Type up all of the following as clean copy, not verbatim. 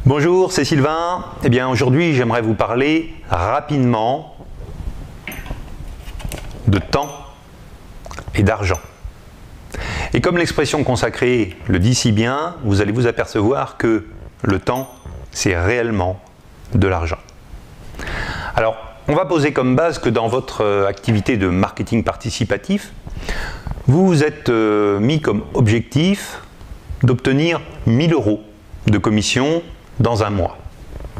Bonjour, c'est Sylvain. Eh bien, aujourd'hui, j'aimerais vous parler rapidement de temps et d'argent. Et comme l'expression consacrée le dit si bien, vous allez vous apercevoir que le temps, c'est réellement de l'argent. Alors, on va poser comme base que dans votre activité de marketing participatif, vous vous êtes mis comme objectif d'obtenir 1000 € de commission dans un mois.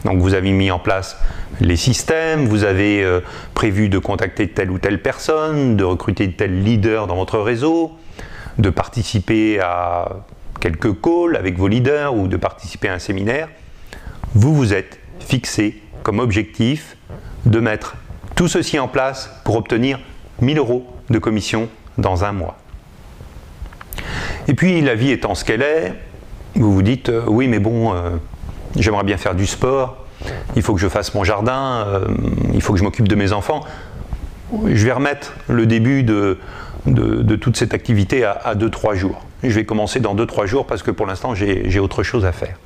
Donc vous avez mis en place les systèmes, vous avez prévu de contacter telle ou telle personne, de recruter tel leader dans votre réseau, de participer à quelques calls avec vos leaders ou de participer à un séminaire. Vous vous êtes fixé comme objectif de mettre tout ceci en place pour obtenir 1000 € de commission dans un mois. Et puis la vie étant ce qu'elle est, vous vous dites oui mais bon, j'aimerais bien faire du sport, il faut que je fasse mon jardin, il faut que je m'occupe de mes enfants. Je vais remettre le début de toute cette activité à 2-3 jours. Je vais commencer dans 2-3 jours parce que pour l'instant j'ai autre chose à faire.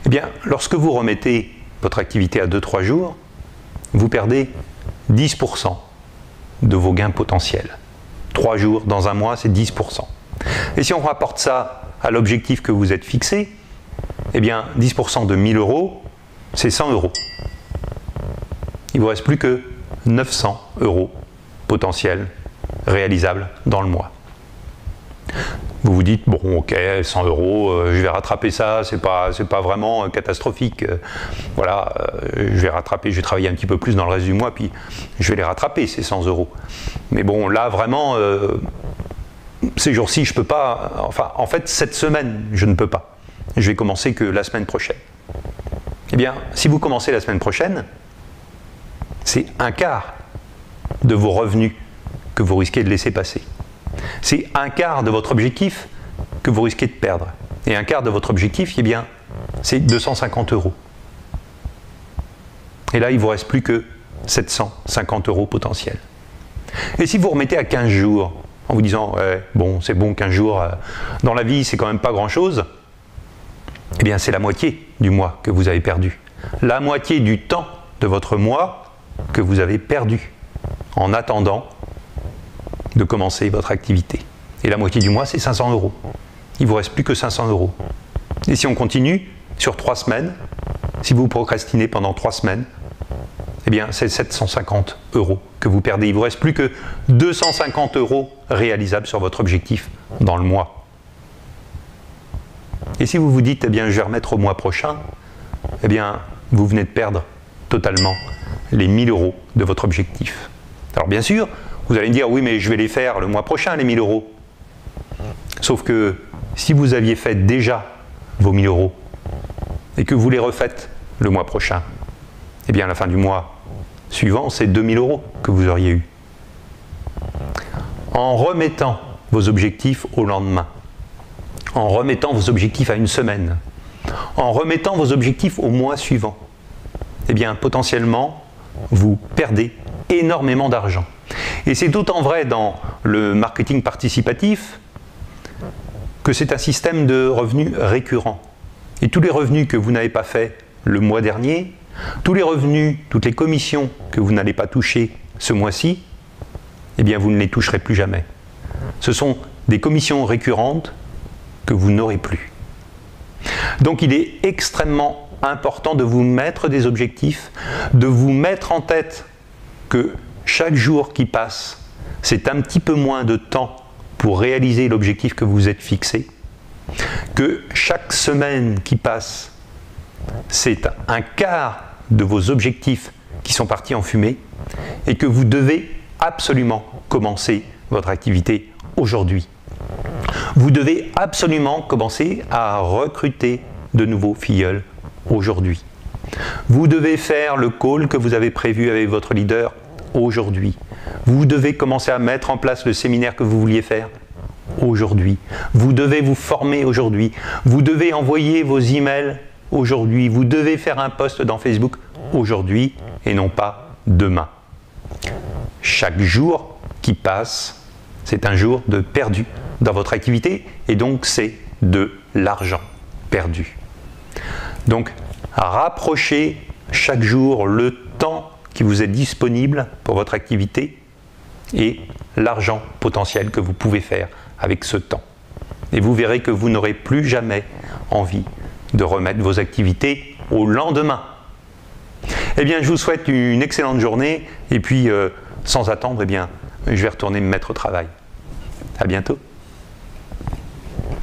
Eh bien, lorsque vous remettez votre activité à 2-3 jours, vous perdez 10% de vos gains potentiels. 3 jours dans un mois, c'est 10%. Et si on rapporte ça à l'objectif que vous êtes fixé, eh bien 10% de 1000 €, c'est 100 €. Il ne vous reste plus que 900 € potentiels réalisables dans le mois. Vous vous dites, bon ok, 100 €, je vais rattraper ça, c'est pas vraiment catastrophique. Voilà, je vais travailler un petit peu plus dans le reste du mois, puis je vais les rattraper, ces 100 €. Mais bon, là vraiment, ces jours-ci, je ne peux pas, enfin, en fait, cette semaine, je ne peux pas. Je vais commencer que la semaine prochaine. Eh bien, si vous commencez la semaine prochaine, c'est un quart de vos revenus que vous risquez de laisser passer. C'est un quart de votre objectif que vous risquez de perdre. Et un quart de votre objectif, eh bien, c'est 250 €. Et là, il ne vous reste plus que 750 € potentiels. Et si vous remettez à 15 jours, en vous disant, ouais, bon, c'est bon, 15 jours, dans la vie, c'est quand même pas grand-chose, eh bien, c'est la moitié du mois que vous avez perdu. La moitié du temps de votre mois que vous avez perdu en attendant de commencer votre activité. Et la moitié du mois, c'est 500 €. Il ne vous reste plus que 500 €. Et si on continue, sur 3 semaines, si vous procrastinez pendant 3 semaines, eh bien, c'est 750 € que vous perdez. Il ne vous reste plus que 250 € réalisables sur votre objectif dans le mois. Et si vous vous dites, eh bien, je vais remettre au mois prochain, eh bien, vous venez de perdre totalement les 1000 € de votre objectif. Alors bien sûr, vous allez me dire, oui, mais je vais les faire le mois prochain, les 1000 €. Sauf que si vous aviez fait déjà vos 1000 € et que vous les refaites le mois prochain, eh bien, à la fin du mois suivant, c'est 2000 € que vous auriez eu. En remettant vos objectifs au lendemain, en remettant vos objectifs à une semaine, en remettant vos objectifs au mois suivant, eh bien, potentiellement, vous perdez énormément d'argent. Et c'est d'autant vrai dans le marketing participatif que c'est un système de revenus récurrents. Et tous les revenus que vous n'avez pas fait le mois dernier, tous les revenus, toutes les commissions que vous n'allez pas toucher ce mois-ci, eh bien vous ne les toucherez plus jamais. Ce sont des commissions récurrentes que vous n'aurez plus. Donc il est extrêmement important de vous mettre des objectifs, de vous mettre en tête que chaque jour qui passe, c'est un petit peu moins de temps pour réaliser l'objectif que vous êtes fixé, que chaque semaine qui passe, c'est un quart de vos objectifs qui sont partis en fumée et que vous devez absolument commencer votre activité aujourd'hui. Vous devez absolument commencer à recruter de nouveaux filleuls aujourd'hui. Vous devez faire le call que vous avez prévu avec votre leader aujourd'hui. Vous devez commencer à mettre en place le séminaire que vous vouliez faire aujourd'hui. Vous devez vous former aujourd'hui. Vous devez envoyer vos emails aujourd'hui. Vous devez faire un post dans Facebook aujourd'hui et non pas demain. Chaque jour qui passe, c'est un jour de perdu dans votre activité et donc c'est de l'argent perdu. Donc, rapprochez chaque jour le temps qui vous est disponible pour votre activité et l'argent potentiel que vous pouvez faire avec ce temps. Et vous verrez que vous n'aurez plus jamais envie de remettre vos activités au lendemain. Eh bien, je vous souhaite une excellente journée et puis, sans attendre, eh bien, je vais retourner me mettre au travail. À bientôt.